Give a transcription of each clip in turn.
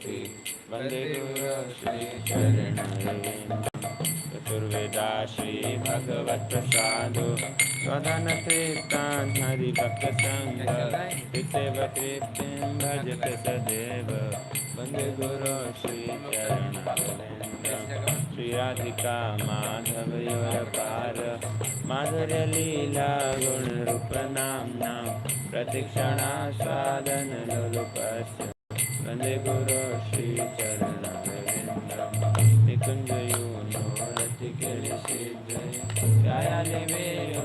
कोटि वन्दे गुरो श्रीचरणरेन्द्रं चतुर्वेदा श्रीभगवत्प्रसादो स्वधनतीर्थान् हरिभक्तसङ्घ तृप्तिं भजते सदैव वन्दे गुरो श्रीचरणरेन्द्रं श्रीराधिका माधवयोरपार माधुर्यलीला गुणरूपनाम्नां प्रतिक्षणास्वादनलोलुपस्य वन्दे गुरो श्रीचरणरेन्द्रं निकुञ्जयूनो रतिकेलिसिद्धे ध्यायानिमेयो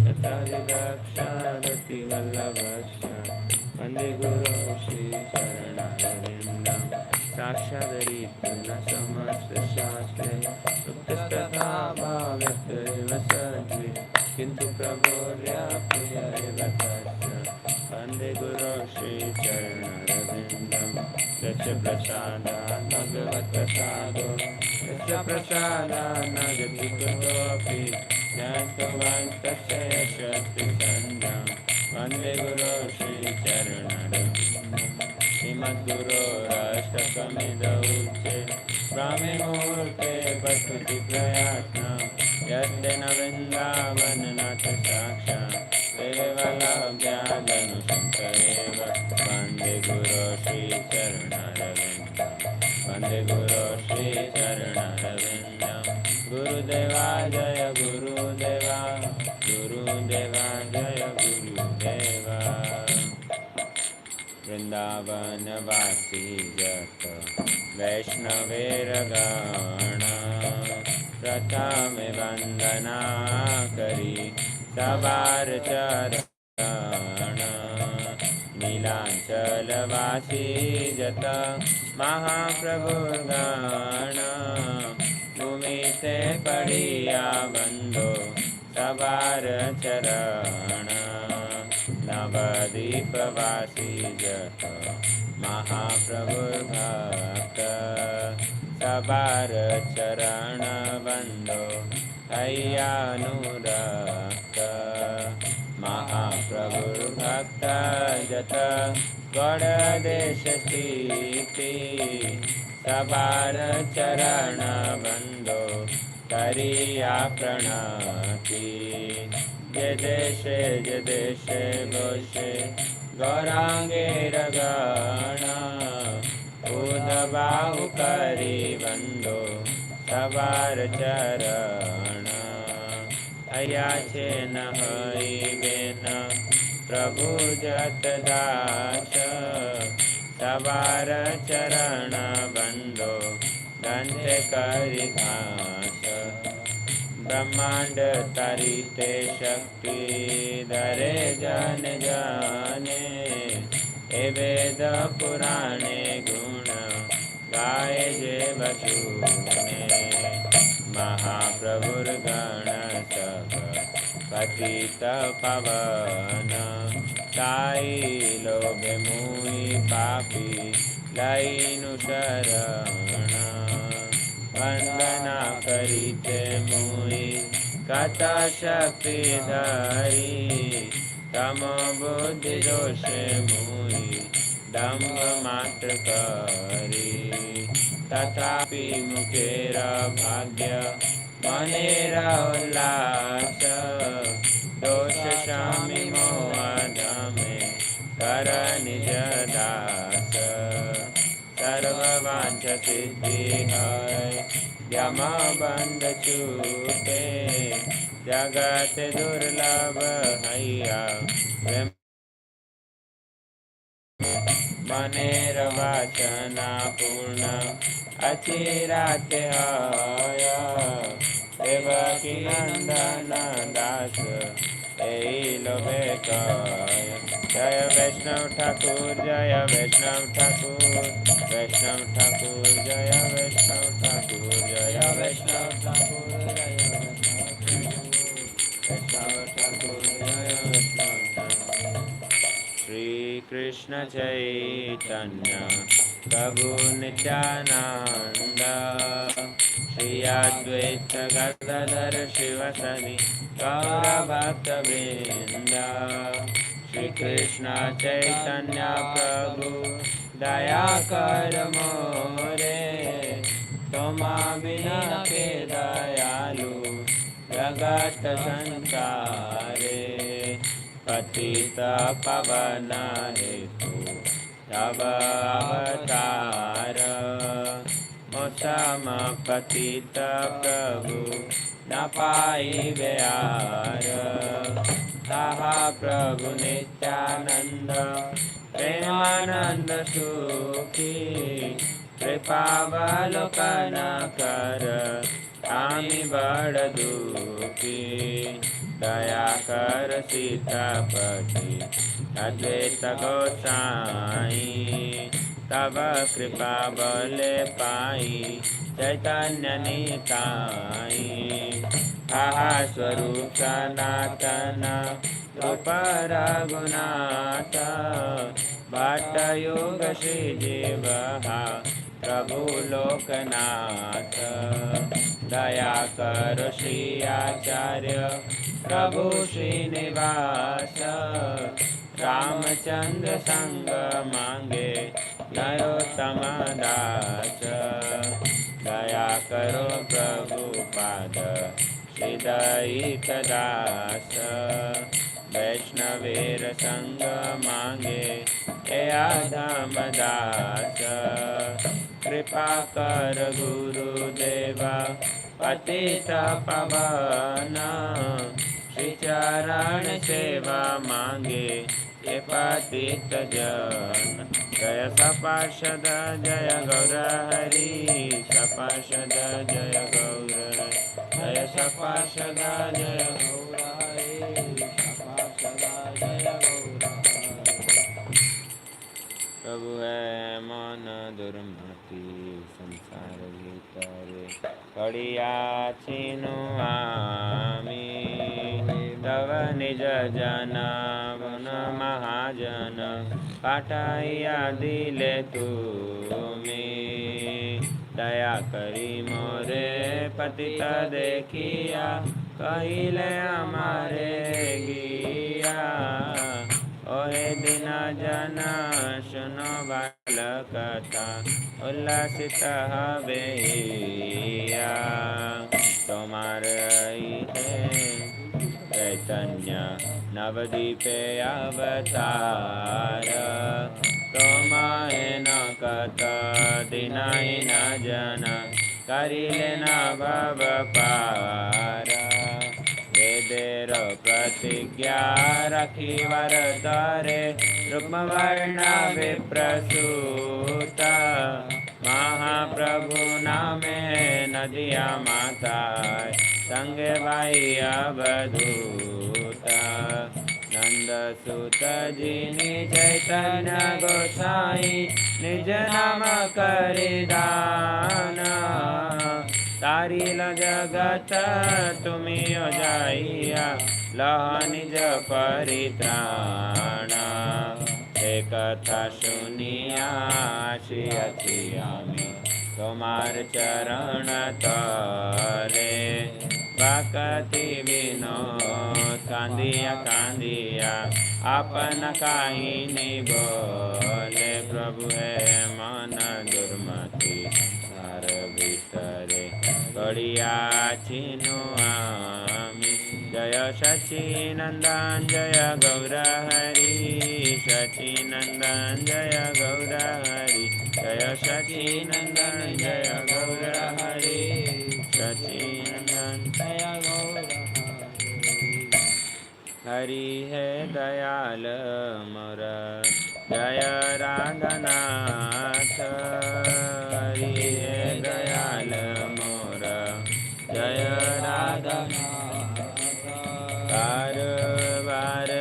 यत्रादिरक्षादति वल्लभस्य वन्दे गुरो श्रीचरणरेन्द्रं साक्षादरित्य समस्तशास्त्रे उक्तस्तथा भाव्यक्तैव सद्वे किन्तु प्रभोर्याप्रियैव तस्य वन्दे गुरो श्रीचरणरविन्दं यस्य प्रसादात् भगवत्प्रसादो यस्य प्रसादात् न गति कुतोऽपि ज्ञातवान्तस्य शक्तिसन्धां वन्दे गुरो श्रीचरणरविन्दं श्रीमद्गुरोराष्टकमिदौचे स्वामी मुहूर्ते प्रस्तुतिप्रयात्नां यद्देन वृन्दावननाथ साक्षात् केवलव्याजनुसंसरेव वन्दे गुरो श्रीचरणरविन्दं वन्दे गुरो श्रीचरणरविन्दं गुरुदेवा जय गुरुदेवा गुरुदेवा जय गुरुदेवा वृन्दावनवासी जत वैष्णवेरगण प्रथमे वन्दना करी सवार चरण नीलाचलवासी जत महाप्रभुर्गण भूमि से पड़िया बंधो सवार चरण नवदीपवासी जत महाप्रभुर्भक्त सवार चरण बंधो हैयानुरक्त महाप्रभुर्भक्त जत गौड़देश स्थिति सवार चरण बंधो करिया प्रणति जे देशे घोषे गौरांगेर गण उदबाहु करी बंधो सवार चरण अया छे न हई बेन प्रभु जत दास सवार चरण बंधो दंते करी घास ब्रह्मांड तरिते शक्ति धरे जन जाने ए वेद पुराणे गुण गाए जे बचूने महाप्रभुर्गण सब पतित पवन ताई लोभे मुई पापी लईनु शरण वंदना करीते मुई कथा शक्ति धरी तम बुद्धि दोषे मुई दम्भ मात्र करी तथापि मुखेर भाग्य मनेरा उल्लास दोष स्वामी मोहधमे कर निज दास सर्ववांछ सिद्धि है यम बंध छूटे जगत दुर्लभ हैया मनेर वाचना पूर्ण अचिराते आया देवकी नंदन दास लोभे काय जय वैष्णव ठाकुर जय वैष्णव ठाकुर वैष्णव ठाकुर जय वैष्णव ठाकुर जय वैष्णव ठाकुर जय वैष्णव ठाकुर जय वैष्णव ठाकुर श्री कृष्ण चैतन्य प्रभु नित्यानंद श्री अद्वैत गदाधर शिवसदि गौरभक्तवृंद श्री कृष्ण चैतन्य प्रभु दया कर मोरे, तुमा बिना के दयालु जगत संसारे। पतित पावन हेतु तब अवतार, मौसम पतित प्रभु न पाई बेहार। आहा प्रभु नित्यानंद प्रेमानंद सुखी, कृपावलोकन कर आमी बड़ दुखी। दया कर सीतापति अद्वैत गोसाई, तब कृपा बले पाई चैतन्य निताई। आहा स्वरूप सनातन रूप रघुनाथ, भट्ट युग श्री जीवहा प्रभु लोकनाथ। दया कर श्री आचार्य प्रभु श्रीनिवास, रामचंद्र संग मांगे नरोत्तम दास। दया करो प्रभु पाद हृदयिक दास, वैष्णवेर संग मांगे हे आधम दास। कृपा कर गुरुदेवा पतित पावन, श्री चरण सेवा मांगे ये पतित जन। जय सपार्षद जय गौर हरि, सपार्षद जय गौर, जय सपार्षद जय गौर हरि, सपार्षद जय गौर। प्रभु है मन दुर्मति संसार भीतरे, कड़िया छीनु आमी तव निज जन वन महाजन, पाठाइया दिले तुमी। दया करी मोरे पतित देखिया, कहिले हमारे गिया। ओहे दिन जन सुनो बाल कथा, उल्लासित हबैया। तुम्हार चैतन्य नवदीपे अवतार, तुम्हारे न कत दिनाहि न जन, करिले न भव पार। वेदेर प्रतिज्ञा रखी वर तारे, रूप वर्ण विप्रसूत। महाप्रभु नामे नदिया माता, संगे भाई अवधूत। नंद सुत जिनी चैतन्य गोसाई, निज नाम करि दान। तारिल जगत तुमी जाइया, लह निज परित्राण। हे कथा सुनिया आशी आमी, तुम्हार चरण तले। भक्ति विनोद कांदिया कांदिया, आपन काहिनी बोले। प्रभु है मन दुर्मति संसार भीतरे, कड़िया छीनु आमी। जय सच्चिनंदन जय गौर हरि, सच्चिनंदन जय गौर हरि, जय सच्चिनंदन जय गौर हरि, सच्चिनंदन जय गौर हरि। हरि है दयाल मोरा जय राधनाथ, हरि है दयाल मोरा जय राधनाथ। बार बार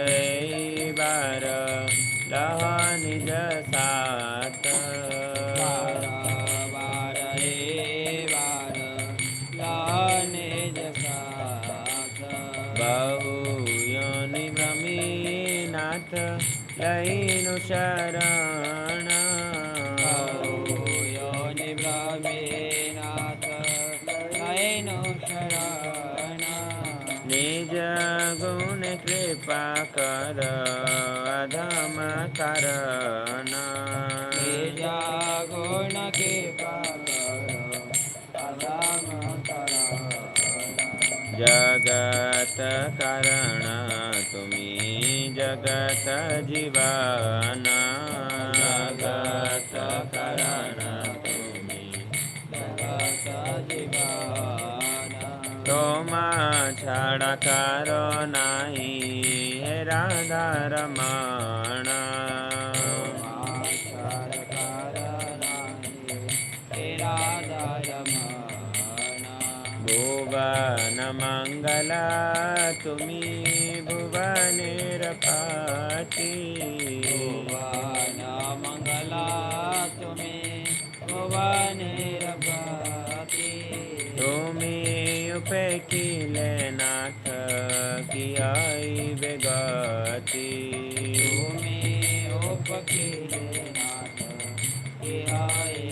बार लह निज साथ, बार बार बार लह निज साथ। बहु योनि भ्रमीनाथ लईनु शरण, बहु योनि भ्रमीनाथ लईनु शरण। निज गुण कृपा कर अधम कारण, निज कारण तुम्ही जगत जीवन जगत कारण तुम्ही जगत जीवन तोमा छाड़ा करो नाही हे राधा रमण भुवन मंगला तुम्ही भुवनेरपति भुवन मंगला तुम्ही भुवनेरपति तुम्ही उपेकिले नाथ कियाई बेगति तुम्ही उपकिले नाथ कियाई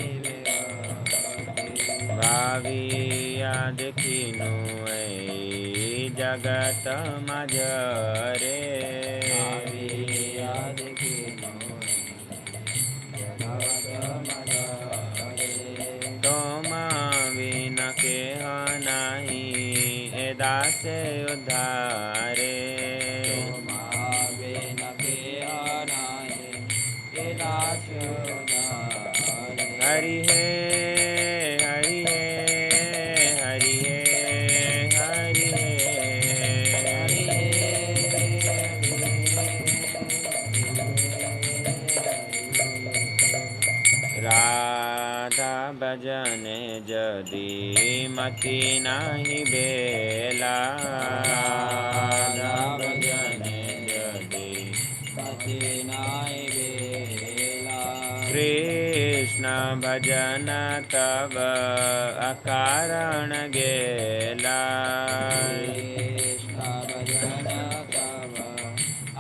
भाविया देखिनु जगत मजरे भाविया देखिनु जगत मजरे तुम बिन के नहीं ए दासे उद्धारे तुम बिन के नहीं ए दासे उद्धारे हरि हे राधा भजने जदि मति नहीं बेला राधा भजने जदि मति नहीं बेला कृष्ण भजन तब अकारण गेला कृष्ण भजन तब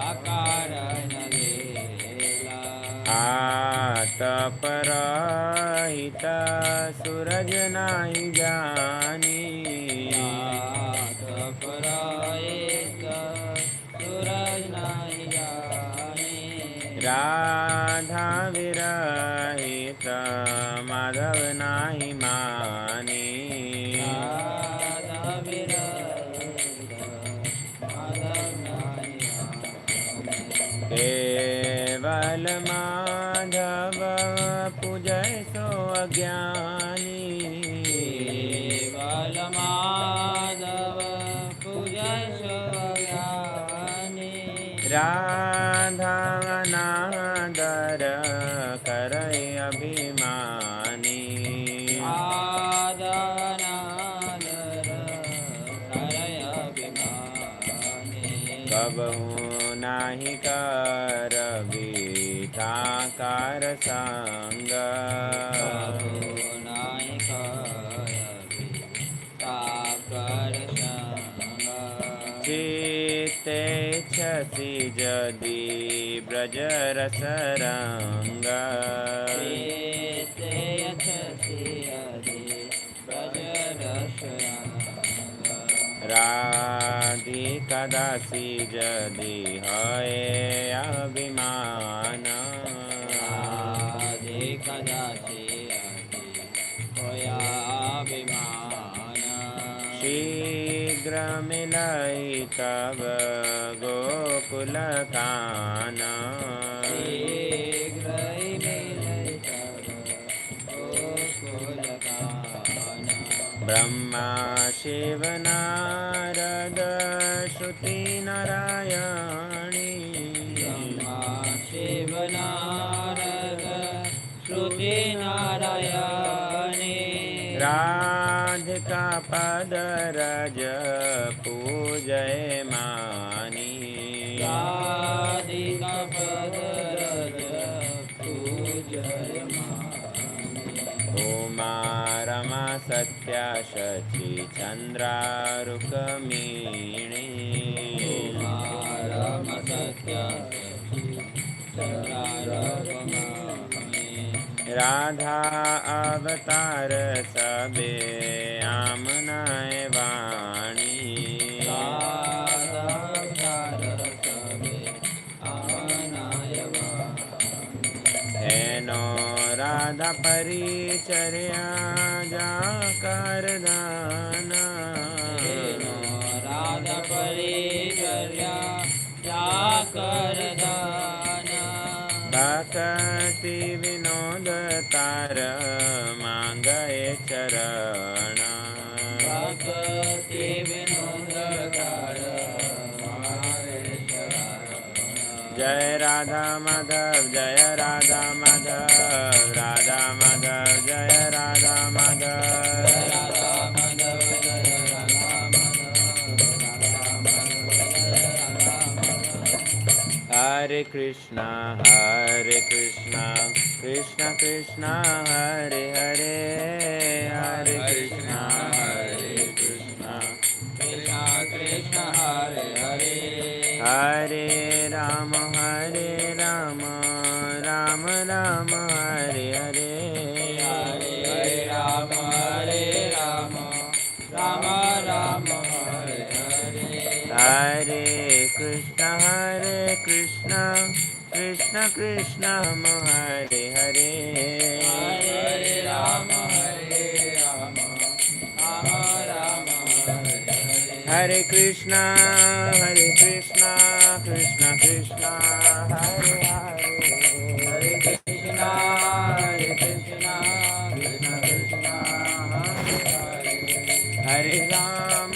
अकारण गेला तपरहित सूरज नाही जानी तपरहित सूरज नाही जानी राधा विरहित माधव नाही मानी राधा विरहित माधव नाही केवल माधव पूजय सो अज्ञानी केवल माधव पूजय सो अज्ञानी राधा अनादर करय अभिमानी राधा अनादर करय अभिमानी कबहू नाही करबी ठाकार संग नाही करबी ठाकार संग चित्ते छसी जदि ब्रज रस रंग चित्ते छसी जदि ब्रज रस रंग राधिका दासी जदि है अभिमान राधिका दासी होया अभिमान शीघ्र मिलई तब गोकुल कान शीघ्र मिलई तब गोकुल कान ब्रह्मा शिव नारद श्रुति नारायणी ब्रह्मा शिव नारद श्रुति नारायणी राधिका पद रज पूजय मानी राधिका पद रज पूजय उमा रमा सत्या शची चंद्रारुकमिणी उमा रमा सत्या शची चंद्रारुकमिणी राधा अवतार सबे आमनय वाणी राधा अवतार सबे आमनय वाणी हेनो राधा परिचर्या जा कर दान हेनो राधा परिचर्या जाकर दान भक्ति विनोद तार मांगे चरण भक्ति विनोद कर हमारे शरण जय राधा माधव जय राधा माधव राधा माधव जय राधा माधव राधा माधव जय राधा माधव राधा माधव जय राधा माधव हरे कृष्णा कृष्ण कृष्णा हरे हरे हरे कृष्णा कृष्णा कृष्ण हरे हरे हरे राम राम राम हरे हरे हरे राम राम राम हरे हरे हरे कृष्ण कृष्ण कृष्ण हरे हरे हरे राम राम राम हरे हरे हरे कृष्णा कृष्ण कृष्ण हरे हरे हरे कृष्णा कृष्ण कृष्ण हरे हरे हरे राम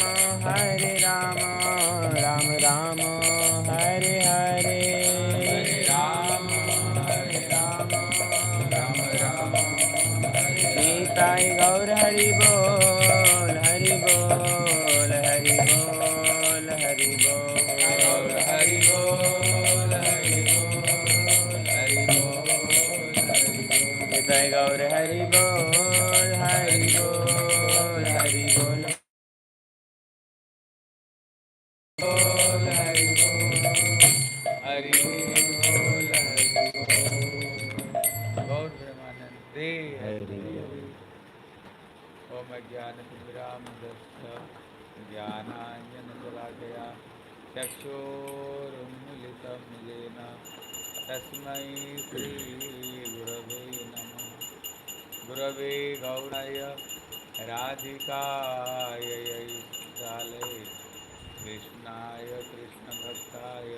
राम राम हरे हरे हरे राम राम राम हरे निताय गौर हरि बोल हरि बोल हरि बोल हरि बोल हरि बोल हरि बोल हरि बोल हरि बोल निताय गौर हरि बोल हरि बोल हरि बोल बोल हरि बोल हरि बोल हरि बोल गौर ब्रह्मानंदे हरि ओम ज्ञानतिमिरान्धस्य ज्ञानाञ्जनशलाकया चक्षुरुन्मीलितं येन तस्मै श्रीगुरवे नमः गुरवे गौराय राधिकायै चालये कृष्णाय कृष्णभक्ताय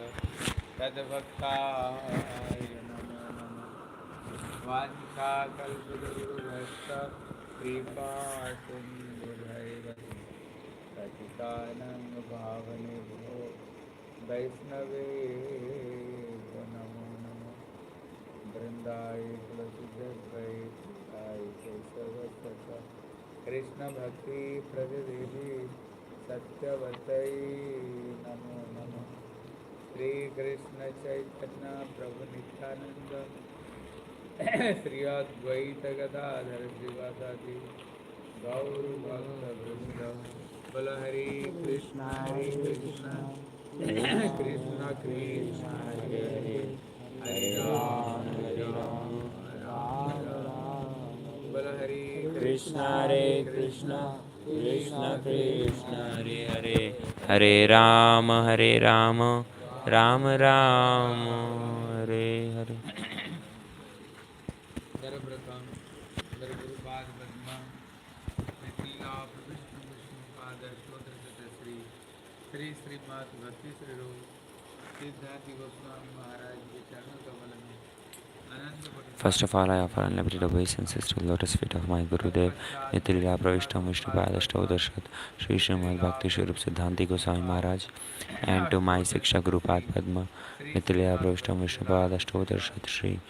तद्भक्ताय नमो नमः वाञ्छाकल्पतरुभ्यश्च कृपा सिन्धुभैव पतितानां पावनेभ्यो वैष्णवेभ्यो नमो नमः वृन्दाय तुलसीदेवै कृष्णाय केशवस्य कृष्ण भक्ति प्रदिदेवी सत्यवतै नमो नमः श्री कृष्ण चैतन्य प्रभु नित्यानंद श्री अद्वैत गदाधर श्रीवासादि गौर भक्त वृंद बोल हरे कृष्णा कृष्ण कृष्ण हरे हरे हरे राम राम राम बोल हरे कृष्ण हरे कृष्ण कृष्ण कृष्ण हरे हरे हरे राम राम राम हरे हरे सर्वप्रथम गुरुपाद पद्मा लीला विष्णु विष्णुपाद स्तोत्र श्री श्री श्रीमद भक्ति श्री रूप सिद्धांति गोस्वामी महाराज के चरण कमल में First of all, I offer unlimited obeisances to the lotus feet of my Gurudev, Nitilila Pravishtam Vishnupadashtodarshat, Sri Srimad Bhakti Swarup Siddhanti Goswami Maharaj, and to my Siksha Guru Pad Padma, Nitilila Pravishtam Vishnupadashtodarshat, Sri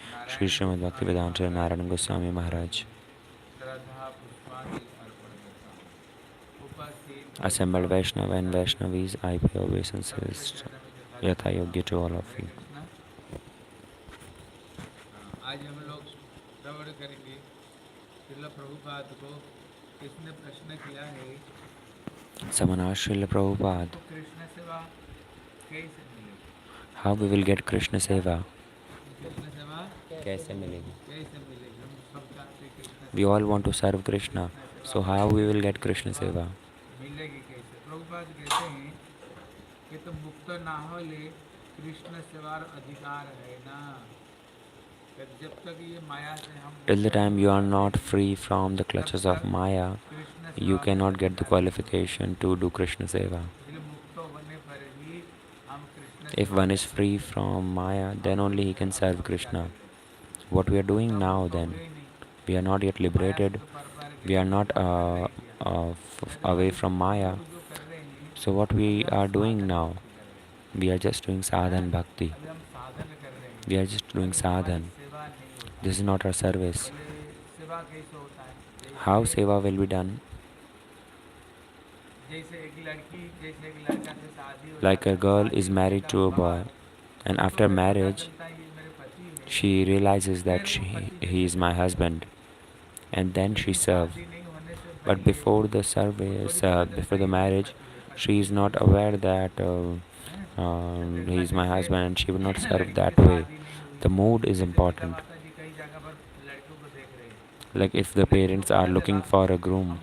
Srimad Bhakti Vedanta Narayan Goswami Maharaj. Assembled Vaishnava and Vaishnavis, I pay obeisances Yatha Yogya to all of you. आज हम लोग श्रवण करेंगे श्रील प्रभुपाद को किसने प्रश्न किया है Someone asked Srila Prabhupada, Krishna सेवा कैसे मिलेगी how we will get Krishna Seva? Krishna सेवा कैसे मिलेगी? कैसे मिलेगी हम सब चाहते Krishna We all want to serve Krishna, so how we will get Krishna Seva? मिलेगी कैसे प्रभुपाद कहते हैं कि तुम मुक्त ना हो ले कृष्ण सेवार अधिकार है ना जब तक ये माया से हम Till the time you are not free from the clutches of Maya, you cannot get the qualification to do Krishna Seva. मुक्त होने If one is free from Maya, then only he can serve Krishna. What we are doing now then? We are not yet liberated. We are not away from Maya. So what we are doing now? We are just doing sadhan bhakti. We are just doing sadhan. This is not our service. How seva will be done? Like a girl is married to a boy, and after marriage, she realizes that he is my husband, and then she serves. But before the service, before the marriage, she is not aware that he is my husband, and she will not serve that way. The mood is important. Like if the parents are looking for a groom,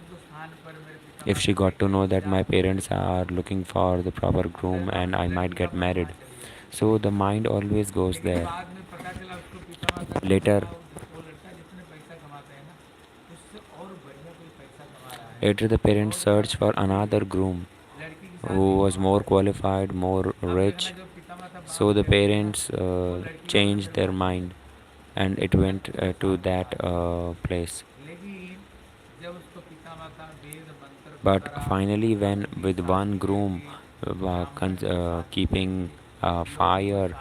if she got to know that my parents are looking for the proper groom and I might get married, so the mind always goes there. Later, later the parents search for another groom who was more qualified, more rich. So the parents changed their mind and it went to that place. But finally, when with one groom keeping fire,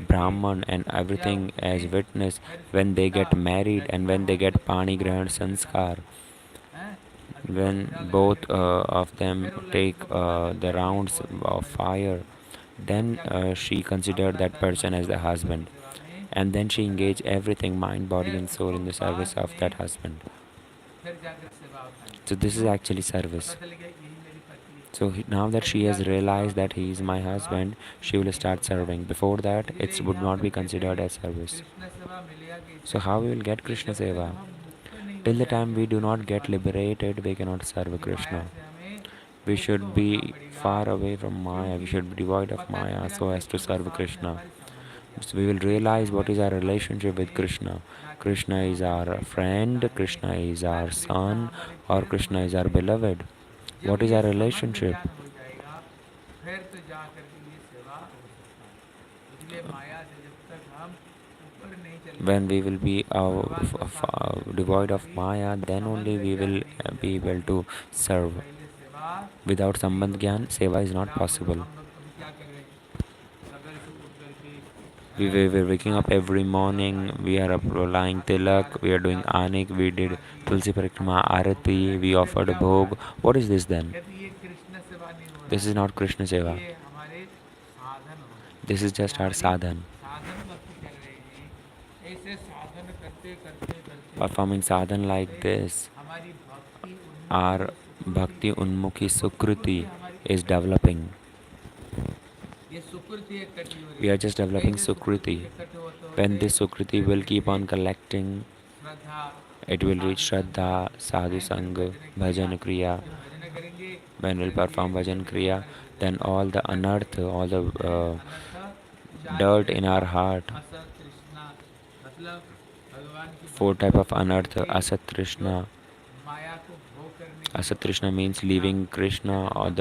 Brahman, and everything as witness, when they get married and when they get Pani Grahan Sanskar, when both of them take the rounds of fire, then she considered that person as the husband. And then she engaged everything, mind, body, and soul, in the service of that husband. So this is actually service. So now that she has realized that he is my husband, she will start serving. Before that, it would not be considered as service. So how we will get Krishna Seva? Till the time we do not get liberated, we cannot serve Krishna. We should be far away from Maya. We should be devoid of Maya so as to serve Krishna. So we will realize what is our relationship with Krishna. Krishna is our friend, Krishna is our son, or Krishna is our beloved. What is our relationship? When we will be devoid of Maya, then only we will be able to serve. Without Sambandh Gyan, Seva is not possible. We were waking up every morning, we are applying tilak, we are doing anik, we did Tulsi Parikrama, Arati, we offered a bhog. What is this then? This is not Krishna Seva. This is just our sadhan. Performing sadhan like this, our bhakti unmukhi sukriti is developing. We are just developing sukriti. When this sukriti will keep on collecting, it will reach Shraddha, Sadhu Sangha, Bhajan Kriya. When we'll perform Bhajan Kriya, then all the anartha, all the dirt in our heart, four type of anartha, Asat Trishna. Asat Trishna means leaving Krishna or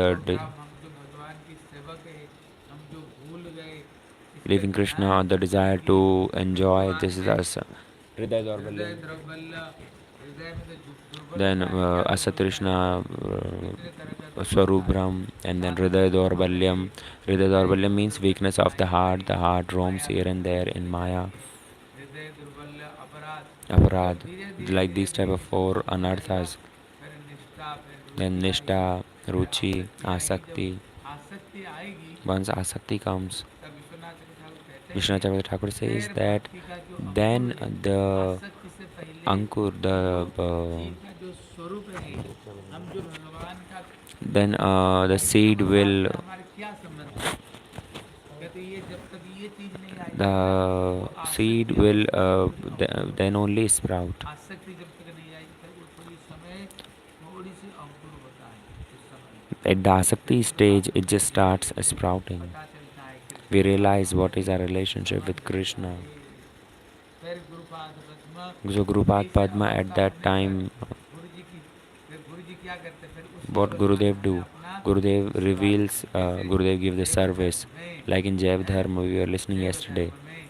leaving Krishna or the desire to enjoy. This is asa. Then Asat Trishna, Swarup Brahm, and then Hridaya Daurbalyam. Hridaya Daurbalyam means weakness of the heart. The heart roams here and there in Maya. Aparad, like these type of four anarthas. Then Nishta, Ruchi, Asakti. Once Asakti comes, Vishnu Thakur says that then the Ankur, the seed will, the seed will then only sprout. At the Asakti stage, it just starts sprouting. We realize what is our relationship with Krishna. So Gurupad Padma at that time, what Gurudev do? Gurudev give the Jain service. धर्म में, Like in Jaiv हैं, Dharma, we were listening जैव yesterday. धर्म में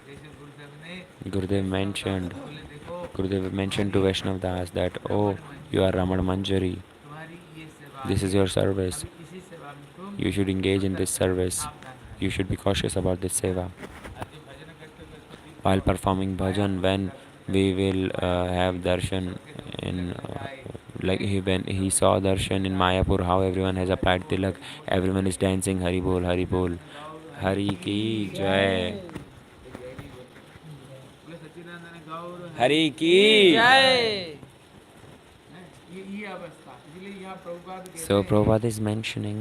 जैसे गुरुदेव ने Gurudev वैष्णव दास mentioned, को बोले, देखो Gurudev mentioned to तुम्हारी Vaishnav Das that, oh, Raman you are Manjari, Raman Manjari. तुम्हारी ये सेवा This is है, your service. अभी इसी सेवा में तुम You should engage in this सतर्क रहना, service. सावधान You रहना। should be cautious about this हाँ, seva. आज जो भजन करते करते While देखो performing bhajan, मायापुर के when दर्शन we करते, will मायापुर have के darshan सबके जो in, तिलक लगाए, like हैं, when he सब saw हरि darshan in कथा, Mayapur, how everyone has देखो applied tilak, हरि बोल everyone करके is dancing Hari Bol, बोले Hari सच्चिदानंद Bol, गौर हरि Hari ki की jai, एक जय नहीं बोल, बोले सच्चिदानंद गौर हरि Hari की ki. जय। ये अवस्था, इसलिए यहाँ प्रभुपाद So कहते हैं, Prabhupada is mentioning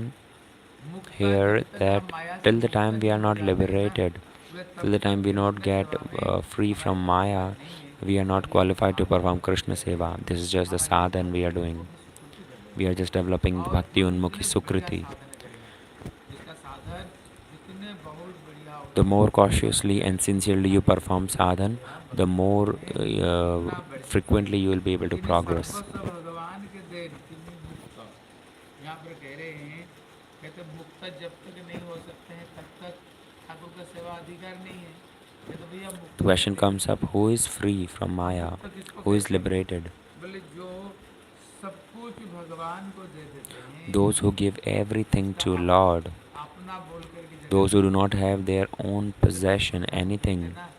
मुक्त जब here तक हम that माया से till the मुक्त time we नहीं are हो not जाते हैं ना, liberated, वे till तब the तक time we not Krishna get सेवा में free हमारा from अधिकार Maya, नहीं है। we are not अभी हम qualified to साधन perform करते Krishna करते seva. This is just the हमारी sadhan we are भक्ति doing. की सुकृति We are डेवलप just होगी, developing the और Bhakti हम Unmukhi जितने बढ़िया Sukriti. साधन करेंगे, जिसका साधन जितने बहुत बढ़िया The होगा, more उतना cautiously and sincerely उतना you बढ़िया perform sadhan, सेवा the बढ़ती more जाती है, उतना बढ़ती frequently जाती you है। will be able to इन्हें progress. सर्वस्व भगवान के देन किन्हीं मुक्त, यहाँ पर कह रहे हैं, कहते मुक्त जब तक नहीं हो सकते हैं तब तक ठाकुर का सेवा अधिकार नहीं है। कहते भैया The मुक्त question कैसे हैं? comes up, who is free from हम Maya? मुक्त किसको Who is कहते हैं? liberated? बोले जो सब कुछ भगवान को दे देते हैं, Those who give everything उसका to Lord. अपना बोल करके Those जगत who में do नहीं not दिखाते। have their own बोले possession, प्रभु है anything. ना,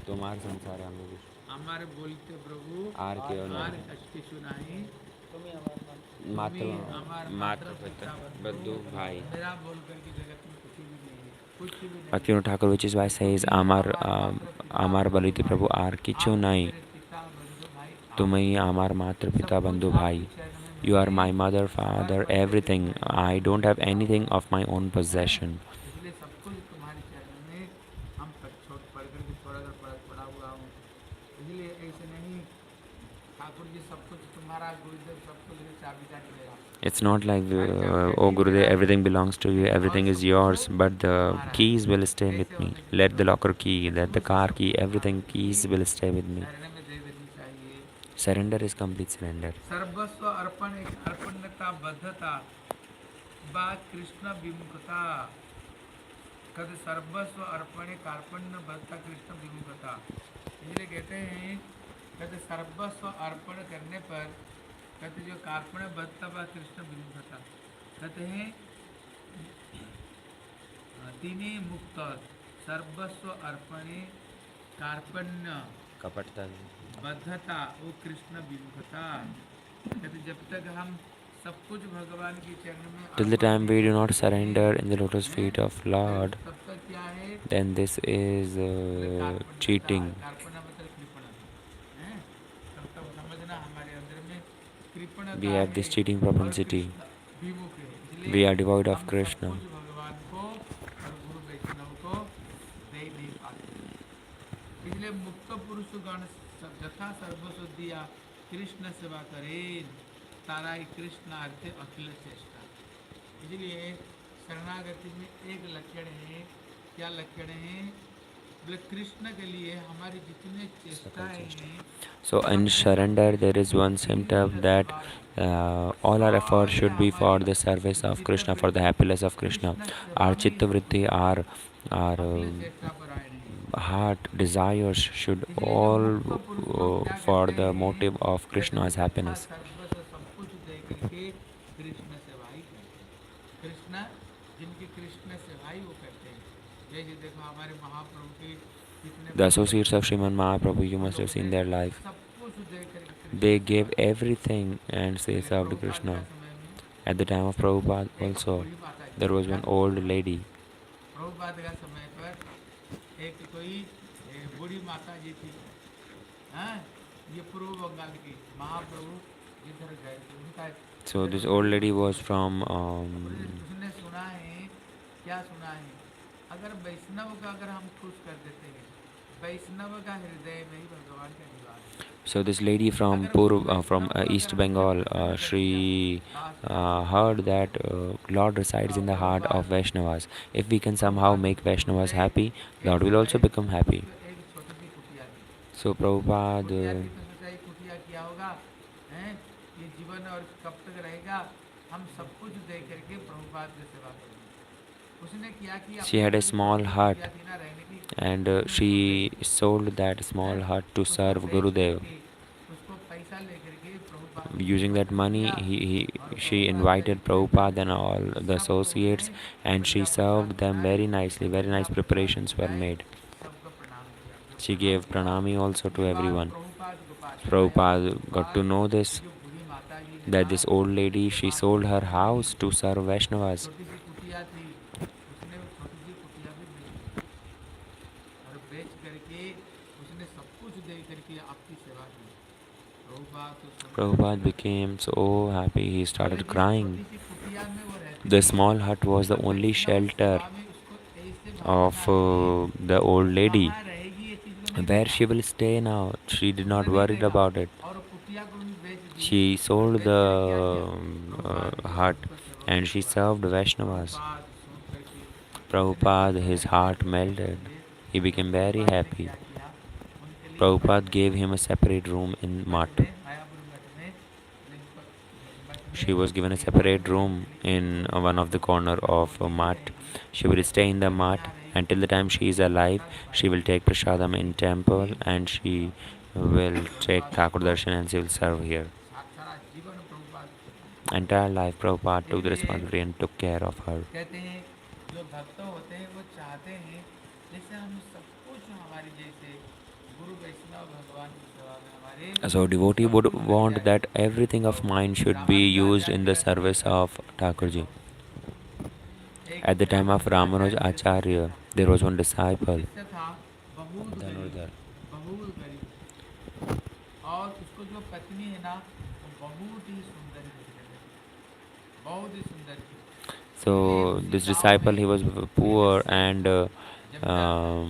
तुम्हारे संसार हम लोग हमारे बोलते प्रभु आर के आर कष्ट सुनाई, मात्र तुम्ही हमार मात्र मात्र पिता बंधु बंधु, भाई. मेरा बोल करके जगत में कुछ भी नहीं है, कुछ भी नहीं Bhaktivinoda है। Thakur, which is why says तुम्ही Amar हमार मात्र पिता Amar बंधु Baliti भाई, Prabhu आर किछु आप ही नहीं. मेरे पिता बंधु भाई, तुम आप ही ही हमार मात्र पिता सब कुछ बंधु आपके भाई. चरण में You are मैंने my mother, father, समर्पण करके everything. तुम्हारे I चरणों में don't have रखा anything हूँ, of my own हैं? possession. इसलिए सब कुछ तुम्हारे चरणों में हम छोड़ पढ़ करके थोड़ा सा पढ़ा हुआ हूँ। इसलिए ऐसे नहीं ठाकुर जी सब कुछ तुम्हारा, गुरुदेव सब कुछ चाबीदारी मेरा, It's not like, her oh चाबीदारी Gurudev, मेरा everything belongs to you, और everything is सब कुछ yours, but the तुम्हारा है। keys will stay ऐसे with me. होने से Let the देखो locker key, let the शुरू से car सब key, कुछ everything Thakur ji keys will stay with me. शरण में दे देनी चाहिए। Surrender is complete surrender. सर्वस्व अर्पण एक अर्पणता बद्धता बा कृष्ण विमुखता, कद सर्वस्व अर्पण कार्पण्य बद्धता कृष्ण विमुखता। इसलिए कहते हैं, कहते सर्वस्व अर्पण करने पर, कहते जो कार्पण्य बद्धता बा कृष्ण विमुखता, कहते हैं तीनी मुक्त, सर्वस्व अर्पणे कार्पण्य कपटता. बद्धता वो कृष्ण विमुखता। कहते जब तक हम सब कुछ भगवान के चरण में Till the अर्पण time नहीं we कर do not देते surrender in the lotus हैं, feet of Lord, तब तक क्या है, then this is बोले कार्पण्यता, cheating. कार्पण्य मतलब कृपण है, तब तक समझना हमारे अंदर में We कृपणता have है this cheating और propensity. कृष्ण विमुख है। We इसलिए are devoid of हम सब Krishna. कुछ भगवान को और गुरु वैष्णव को दे नहीं पाते। इसलिए मुक्त पुरुष गण जथा सर्वस्व दिया कृष्ण सेवा करें, तारा कृष्ण अर्थे अखिल चेष्टा। इसलिए शरणागति में एक लक्षण है, क्या लक्षण है, बोले कृष्ण के लिए हमारी जितने चेष्टाएं हैं, So in surrender there is one symptom that all our efforts should be for the service of Krishna, for the happiness of Krishna. Krishna Our सेवा में chitta vritti, our अखिल चेष्टा परायण है। heart desires should इसलिए जो all मुक्त पुरुष लोग क्या for करते the हैं, motive of कहते Krishna's यथा happiness. सर्वस्व सब कुछ दे करके कृष्ण सेवा ही करते हैं। कृष्ण जिनकी कृष्ण सेवा ही वो करते हैं। जैसे देखो हमारे महाप्रभु के कितने The भक्त associates of हैं, Sriman Mahaprabhu, you वो must have लोग seen ने their life. सब कुछ दे करके कृष्ण They सेवा gave की। everything and they पहले served प्रभुपाद Krishna. का समय में At the time of Prabhupada एक also, बूढ़ी माता जी there थी, was क्या one old lady. प्रभुपाद का समय पर एक कोई बूढ़ी माता जी थी, हाँ, ये पूर्व बंगाल की, महाप्रभु जिधर गए थे उनका So this old lady was from उसने सुना है, क्या सुना है, अगर वैष्णव का अगर हम खुश कर देते हैं, वैष्णव का हृदय में ही भगवान का निवास है। so this lady from अगर उस from वैष्णव को East अगर हमने Bengal, प्रसन्न कर दिया, she पास कर heard that Lord resides in the heart of Prabhupada Vaishnavas. If we can somehow Prabhupada make उसको Vaishnavas बोले happy, Lord will कैसा also है, become happy. उसको एक छोटी सी कुटिया दी। So कुटिया Prabhupada थी तो सोचा ये कुटिया किया होगा, हैं, ये जीवन और कब तक रहेगा, हम सब कुछ दे करके प्रभुपाद की सेवा करेंगे। उसने क्या कि She अपने had a घर में जो small छोटी hut, कुटिया थी ना रहने की, and उसमें उसको she बेच दिया। sold that हैं? small hut to उसको serve बेच Gurudev. करके उसको पैसा लेकर के प्रभुपाद ने Using that वस्त्र money, दिया, और she प्रभुपाद का invited जितने घर Prabhupada and में all the सब लोग associates, हैं and she बढ़िया प्रसाद served them बनाए, very nicely. सब Very बढ़िया nice प्रसाद preparations were खिलाए, made. सबको प्रणाम किया। जब She प्रणाम gave किया pranami also to उसके बाद everyone. प्रभुपाद को पास में आया, बोले Prabhupada got to Prabhupada know ये this, जो बूढ़ी माता जी है that ना, this old ये lady, she सेवा sold नहीं her करेगी। house to serve Vaishnavas. छोटी सी कुटिया थी, उसने वो छोटी सी कुटिया भी बेच दी, और बेच करके उसने सब कुछ दे करके आपकी सेवा की। प्रभुपाद तो सुन करके Prabhupada हंस became दिए, so happy, he बोले started जिस crying. छोटी सी कुटिया में वो रहती The थी, small hut was the अगर only वैष्णव shelter सेवा में उसको ऐसे भावना of है the तो old lady. कहाँ रहेगी, ये चीज को नहीं Where देखा, she will stay now, she did उसने not नहीं worried देखा, about it. और कुटिया को भी बेच दी, She और sold बेच कर क्या किया, the प्रभुपाद के hut सबको सेवक and की she सेवा की। served Vaishnavas. प्रभुपाद सुन करके इतने Prabhupada, प्रसन्न his हुए, heart melted. समझे। He तो became very प्रभुपाद ने happy. क्या किया, उनके लिए Prabhupada अलग gave से him a separate room in मठ Math. में, मायापुर मठ में, मठ She में was given a एक रूम separate में room उनके लिए एक in छोटा one of the corner of कोठी में Math. रहेगी। She will जब stay तक in the वो Math जिंदा रहेगी until the time she is तब तक alive. प्रसाद She will पाएगी, take prasadam in temple ये and she प्रभुपाद ने will take प्रभुपाद Thakur उसको darshan and she will serve here. सारा जीवन प्रभुपाद उसको पानी दिया। Entire life, Prabhupada took the इसलिए responsibility and took care of her. कहते हैं जो भक्त होते हैं वो चाहते हैं जैसे हम सब कुछ हमारी जैसे गुरु वैष्णव भगवान की सेवा में हमारे So devotee सब would कुछ लग want जाए। that everything तो of mine should be used in Ramanujacharya the का service शिष्य था, of देखो Thakurji. एक At the time of Ramanuj Ramanujacharya का शिष्य Acharya, था, there was one disciple, शिष्य था, बहुत गरीब, Dhanurdhar. बहुत गरीब, और उसको जो पत्नी है ना वो बहुत ही सुंदर दिखने लगी, बहुत ही सुंदर थी। इसलिए So उसी this गांव disciple, में he was एक poor सेठ and था, जमींदार था, um,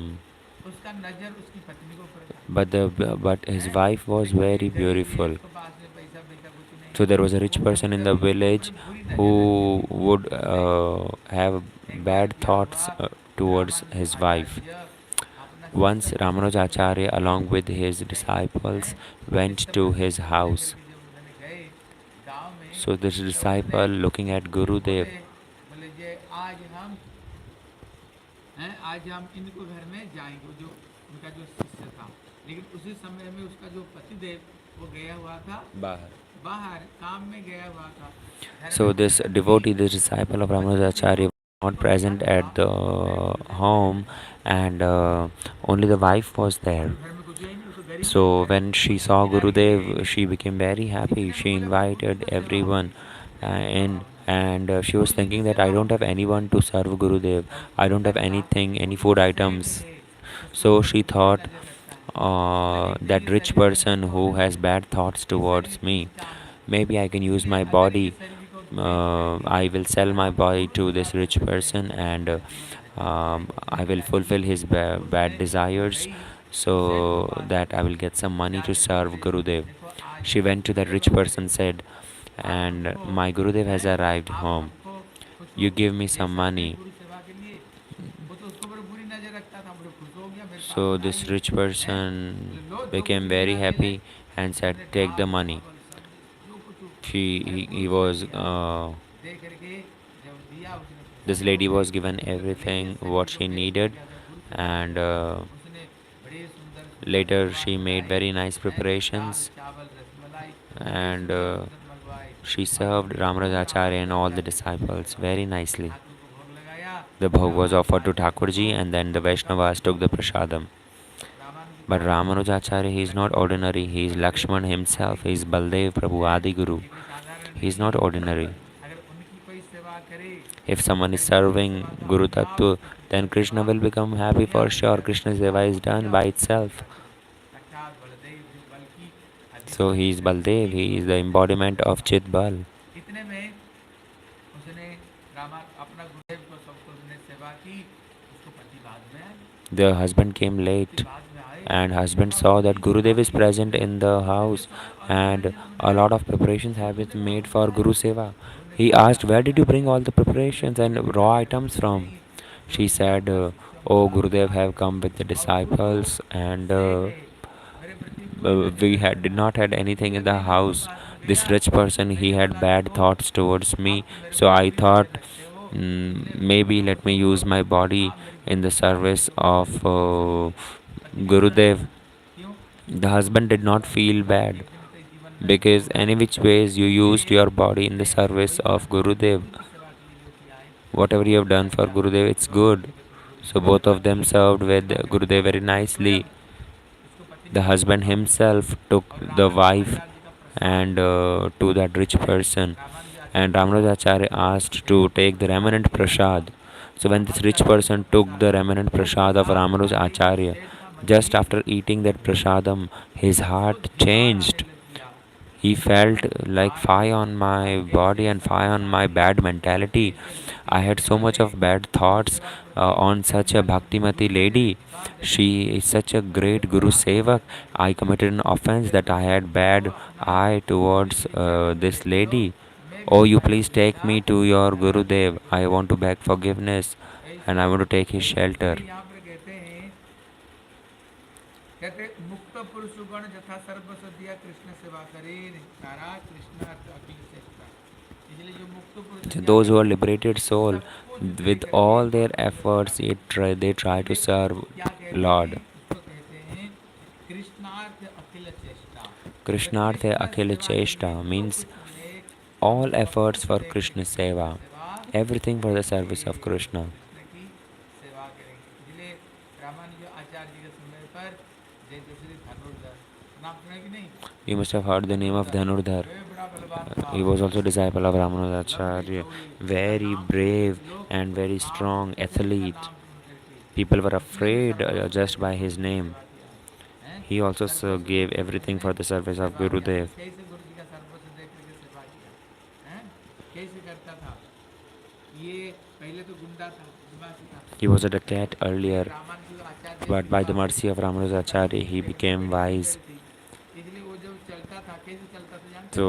उसका नजर उसकी पत्नी के ऊपर था, but his हैं? wife was लेकिन ये very गरीब है, beautiful. उसके पास में पैसा पैसा कुछ नहीं So है, there was a वो rich person in the कभी उसके ऊपर village बुरी नजर रखती who थी। would उसने have एक बार bad क्या हुआ, thoughts towards Ramanuj his wife. आचार्य अपना Once शिष्य को Ramanuj लेकर के जब Acharya, गए, along with his गए हैं, disciples, went शिष्य to को his शिष्य को लेकर house. के जब उन्होंने गए गांव में, So this जब उन्होंने disciple, looking at बोले, Gurudev, बोले जे आज हम हैं, आज हम इनको घर में जाएंगे, जो उनका जो शिष्य था, लेकिन उसी समय में उसका जो पतिदेव वो गया हुआ था Bahar. बाहर, काम में गया हुआ था, घर में So कोई this पत्नी devotee, this disciple of पति Ramanuj थी, Acharya, was not उसको क्या present लगा, at the मैं गुरुदेव के घर home, में आया, and only the wife was there. और घर में कुछ है नहीं, वो तो गरीब है So बेचारे, when she saw मीनारी के लिए है Gurudev, नहीं। she became very happy. इतने में She बोले प्रभु की invited तो सेवा everyone होगी, in, and she was गुरु जी की thinking that I सेवा don't have होगी, anyone to serve Gurudev. तब I उसको don't पता have चला anything, वो any जो food सेठ items. है उसके So ऊपर she बुरी thought नजर रखता है, मैं देखते ही that rich शरीर में person उसको who मैं has bad thoughts ये शरीर towards me, खींचता हूँ, maybe I can use इसलिए my अगर ये body. शरीर को बेच करके I will sell my हम body गुरु to सेवा this कर rich सकते हैं person, तो and हमारा जीवन धन्य हो जाएगा, उसने I will क्या की, fulfill his वो bad उसने desires, गई उस सेठ के so पास that में, I will get some money जा to करके serve बोले Gurudev. देखो आज She went to that Gurudev rich आ गए, person, said, आप and हमको my Gurudev has हैं, arrived आप home. हमको कुछ You give me they some सकते हैं money. गुरु सेवा के लिए। वो तो उसको बड़ी बुरी नजर रखता था, बोले खुश हो गया मेरे पास So में this आई rich हैं, बोले person लो जो कुछ became very लेना ले ले। happy and said, उसने take the ढाल money. चावल सब्जी जो कुछ He भरपूर से was दिया, दे करके जब दिया उसने this प्रसन्न हो lady गए, was given बोले भले ये everything शरीर what जो she बेच कर needed, गया था गुरु सेवा के and लिए, उसने बड़े सुंदर सुंदर later पकवान she made बनाए very nice हैं, दाल preparations, चावल रसमलाई बड़े and सुंदर सुंदर मंगवाए, she और जब served Prabhu Ramaraj Acharya and Ramanuj all the आचार्य जी की disciples सेवा very की, nicely. ठाकुर को भोग लगाया, The bhog was Ramanuj offered to आचार्य को Thakurji, and then the उनका Vaishnavas took प्रसाद the मिला। prasadam. But Ramanujacharya Ramanuj Acharya, he is not Lakshman ordinary. He is Baldev Lakshman प्रभु आदि himself. He is Guru Baldev Prabhu हैं, Adi Guru. ये कोई साधारण He is नहीं not है। ordinary. अगर उनकी कोई सेवा करे If someone is कृष्ण की सेवा serving तो Guru अपने आप Tattva, उसकी कृष्ण then Krishna सेवा will become happy बढ़िया for हो sure. जाती है, Krishna's seva is done बढ़िया by हो itself. जाती है। साक्षात बलदेव जो बल की So he अधिष्ठान is है, Baldev. वही He is the स्वरूप है embodiment of Prabhupada. Chit Bal. इतने में उसने रामा अपना गुरुदेव को सबको उसने सेवा की, उसको पति बाद में आए, The husband came पति late, बाद में आए, and husband और saw that बड़ी सेवा Gurudev is की, present in the कहते house, सारे और and तैयारियां तुमने a क्या lot की, of preparations have सब been कुछ made प्रभु for बताए। Guru Seva. उन्होंने He क्या asked, क्या where क्या did क्या you bring किया, all the बोले preparations कुछ and भी raw लाने की items जरूरत from? नहीं, She गुरु जी said, आपका शिष्य oh, होगा Gurudev बताए, have come with the और गुरु तो disciples, and सेठ है, मेरे प्रति पूरी नजर we had रखता did है, not had anything बोले in the मैं जिसके house. पास में this rich person, he had bad thoughts towards me. So I thought, maybe let me use my body in the service of Gurudev. The husband did not feel bad because any which ways you used your body in the service of Gurudev, whatever you have done for Gurudev, it's good. So both of them served with Gurudev very nicely. The husband himself took the wife and to that rich person, and Ramanujacharya asked to take the remnant prasad. So when this rich person took the remnant prasad of Ramanujacharya, just after eating that prasadam, his heart changed. He felt like fire on my body and fire on my bad mentality. I had so much of bad thoughts on such a Bhaktimati lady. She is such a great Guru Sevak. I committed an offense that I had bad eye towards this lady. Oh, you please take me to your Gurudev. I want to beg forgiveness and I want to take his shelter. कहते मुक्त पुरुषगण जथा सर्वस्व दिया कृष्ण सेवा करें सारा कृष्ण अर्थ अखिल चेष्टा इसलिए जो मुक्त पुरुष So क्या those who are करते liberated हैं soul, सब कुछ दे with करके all their सेवा efforts, करते हैं they try to लेकिन serve उसको क्या कहते हैं Lord. उसको कहते हैं कृष्णार्थ अखिल चेष्टा जब Krishnartha कृष्ण Akhila सेवा के लिए Cheshta जो means कुछ मिले हम all सब efforts कुछ for दे Krishna करके कृष्ण Seva, सेवा everything for the करेंगे service of Krishna. कृष्ण की सेवा करेंगे इसलिए रामानुज आचार्य जी के समय पर जैसे श्री धनुर्धर नाम सुना कि नहीं You must have heard the name of धनुर्धर Dhanurdhar. वे बड़ा बलवान था He was also disciple of लंबी Ramanujacharya, चौड़ी उसका very नाम सुन brave करके लोग and very हाँ strong कहते उसका athlete. नाम सुन करके People were उसने भी afraid सर्वस्व दे just by करके his गुरु की name. सेवा किया है He also सर्वस्व दे gave करके everything उसने for the service of सेवा किया Gurudev. कैसे गुरु जी का सर्वस्व दे करके सेवा किया है कैसे करता था ये पहले तो गुंडा था निवासी था He was a cat फिर earlier, Ramanuj Acharya but by the कृपा से mercy of उसका Ramanujacharya, बुद्धि he वैसे तो became बड़ी wise. सुंदर थी इसलिए वो जब चलता था कैसे चलता था जानते हो So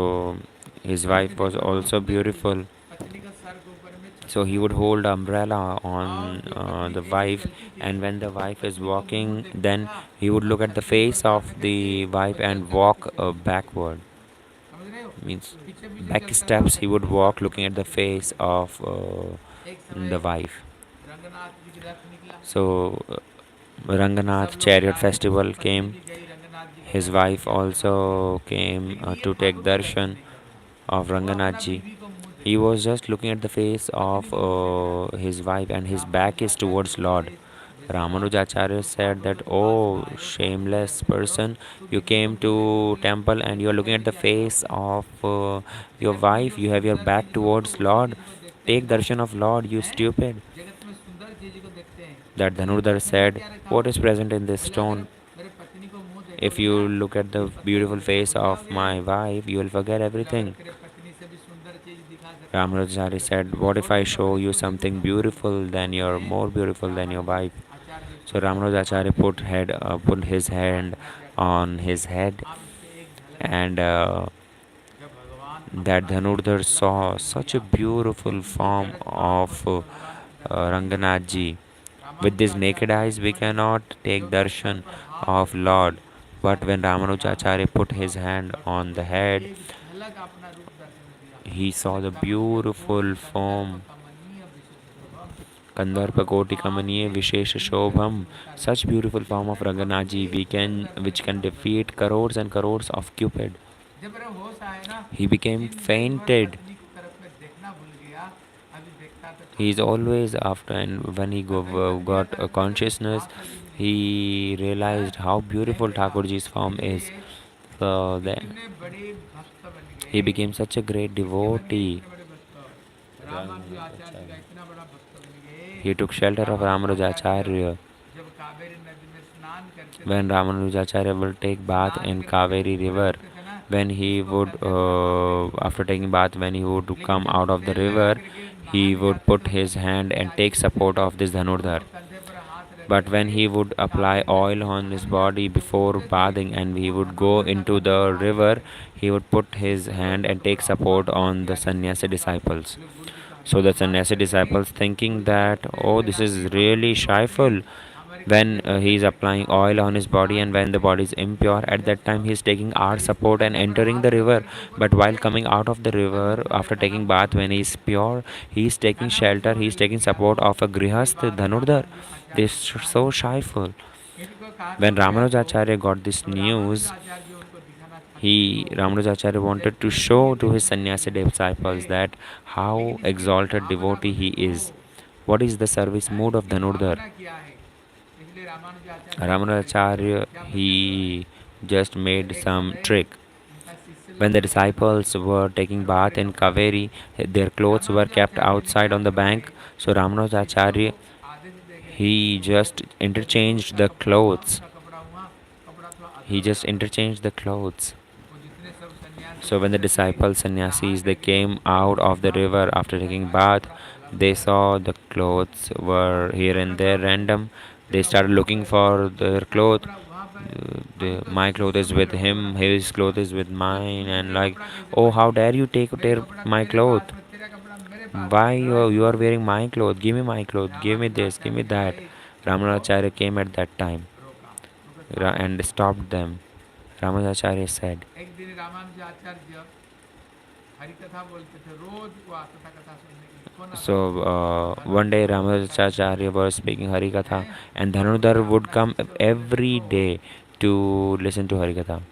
his पत्नी wife was देखो बहुत also सुंदर थी beautiful. पत्नी का सर के ऊपर में So छत्र he था would hold umbrella और on जो पत्नी the ऐसे wife, चलती थी and when the तो wife is पत्नी को मुंह walking, देखता then था he would और look at the छतरी ऊपर face सर of में करके the वो wife and चलता था walk पीछे पीछे backward. समझ रहे हो Means पीछे पीछे back चलता था steps. He पत्नी would के सर walk के looking ऊपर at the छतरी ऊपर face करके of एक the समय wife. रंगनाथ जी की रथ निकला So सब Ranganath लोग chariot जा रहे थे festival पत्नी came. भी गई रंगनाथ जी का His दर्शन wife किया रंगनाथ जी का also came लेकिन ये to take ठाकुर का दर्शन darshan नहीं कर रहा of वो अपना Ranganathji. बीवी को मुंह He देखता was था just looking at the face पत्नी of को मुंह देख रहा था his wife, and his back Ramanuj is Acharya ji towards बोले Lord. बेचारा Ramanujacharya तुम said ठाकुर that, के पास में "Oh, आए हो ठाकुर के shameless दर्शन करो person, तो you बीवी को came मुंह to देखोगे temple and बीवी you are को looking at पहले the क्या देखोगे face of your जगत में wife. जो You have your सुंदर back चीज होती है towards वही Lord. चीज को देखते हैं Take ना darshan of Lord, you हैं stupid." जगत में सुंदर चीज को देखते हैं That इसलिए Dhanurdhar दर्शन में said, क्या रखा "What हुआ is present in this बोले अगर stone? मेरे पत्नी को मुंह If देखोगे you ना look at ये the सब beautiful भूल face of जाओगे my wife, you will forget बोले अगर everything." तेरे पत्नी से भी सुंदर चीज दिखा सकता हूँ Ramanujacharya बोले said, पत्नी को "What if छोड़ I दूंगा show बोले you इसको something देखूंगा beautiful than उसने your more beautiful than your Ramanuja wife?" Acharya ji So उसके सर पे हाथ Ramanujacharya रख दिया put his और hand प्रार्थना किया ठाकुर on his head, आप इससे एक झलक and दिखाइए जब भगवान that अपना एक Dhanurdhar झलक saw दर्शन such a दिया beautiful ये form जगत का of आपस में भगवान दर्शन नहीं दे सकता Ranganathji. With Ramanuja these naked Acharya ji eyes, ऐसे we बड़े cannot जो take उसके सर darshan पर हाथ of रखते ही Lord. But सारी when दुनिया को Ramanujacharya put देखा his hand और on the ठाकुर का head, एक झलक अपना रूप दर्शन दिया he बोले saw the कमनीय कोटि beautiful कंदर्प form. कमनीय विशेष शोभम और Kandarpakoti आज Kamaniye मेरी Vishesha पत्नी भी अगर Shobham. मुझे उनका Such Darshan beautiful form of अरे ठाकुर Ranganathji, एक झलक दर्शन which दिया can बस हो defeat गया crores and crores of Cupid. जब मेरा होश आया ना He became दिन भर fainted. पत्नी को तरफ में देखना भूल गया अभी देखता तो He is ठाकुर को always after, and when he कहीं बच गया got a करके मेरे consciousness, आंख लगी नहीं he हैं realized how नहीं beautiful देखा Thakurji's form is. इसलिए So then इतने बड़े भक्त बन he गए became such a great किसके बन गए devotee. इतने बड़े भक्त रामानुज आचार्य जी का इतना बड़ा भक्त बन गए He took shelter of Ramanuj Acharya Ramanujacharya. जब कावेरी नदी में स्नान करते थे When Ramanujacharya will take bath स्नान in करके जब Kaveri ऊपर river, उठते थे ना when he इसको would, कंधे पर हाथ रखे हुए after taking bath, when he would लेकिन come जब out of the तेल लगा river, करके he नहाने would जाते थे put ऊपर his से hand नीचे and आते take थे support of this तो Dhanurdhar. उसको कंधे पर हाथ रख But when करके he would apply कावेरी नदी oil में on his नहाने जाते body थे before कूदते थे bathing and he वो would go धनुर्धर का into कंधे पर the हाथ river, रखे he would put his शिष्य लोग hand उसको and take बड़ा अम्मा support on the इत्यादि sannyasi कहता था disciples. बोले गुरु जी का So the सम्मान sannyasi करके disciples, thinking Guru ji that, के पैर oh, this लगा के is ठाकुर really जी को अपने shyful, when he is applying oil on his body, and when the body is impure, at that time he is taking our support and entering the river. But while coming out of the river after taking bath, when he is pure, he is taking shelter, he is taking support of a grihast dhanurdhar. They are so shyful. When Ramanujacharya got this news, he Ramanujacharya wanted to show to his sannyasi disciples that how exalted devotee he is. What is the service mood of Dhanurdhar? Ramanujacharya, he just made some trick. When the disciples were taking bath in Kaveri, their clothes were kept outside on the bank. So Ramanujacharya, he just interchanged the clothes. He just interchanged the clothes. So when the disciples, sannyasis, they came out of the river after taking bath, they saw the clothes were here and there random. They started looking for their clothes. My clothes is with him, his clothes is with mine, and like, oh, how dare you tear my clothes? Why you are wearing my clothes? Give me my clothes. Give me this. Give me that. Ramanacharya came at that time and stopped them. Ramanacharya said, so one day Ramanacharya was speaking Hari-katha, and Dhanurdhar would come every day to listen to Hari-katha.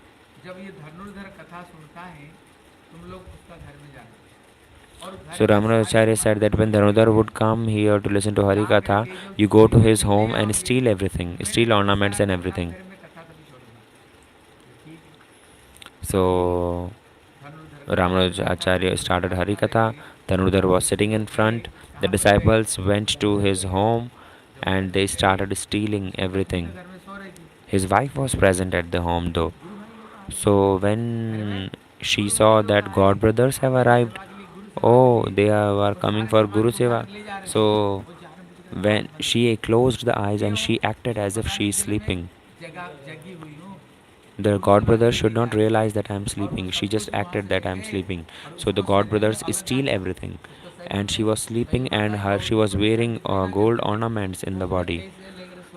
So Ramanacharya said that when Dhanurdhar would come here to listen to Hari-katha, you go to his home and steal everything, steal ornaments and everything. So Ramanujacharya started Harikatha. Dhanurdhar was sitting in front. The disciples went to his home and they started stealing everything. His wife was present at the home though. So when she saw that God brothers have arrived, oh, they are coming for Guru Seva. So when she closed the eyes and she acted as if she is sleeping. The god brothers should not realize that I am sleeping. She just acted that I am sleeping. So the god brothers steal everything. And she was sleeping, and her she was wearing gold ornaments in the body.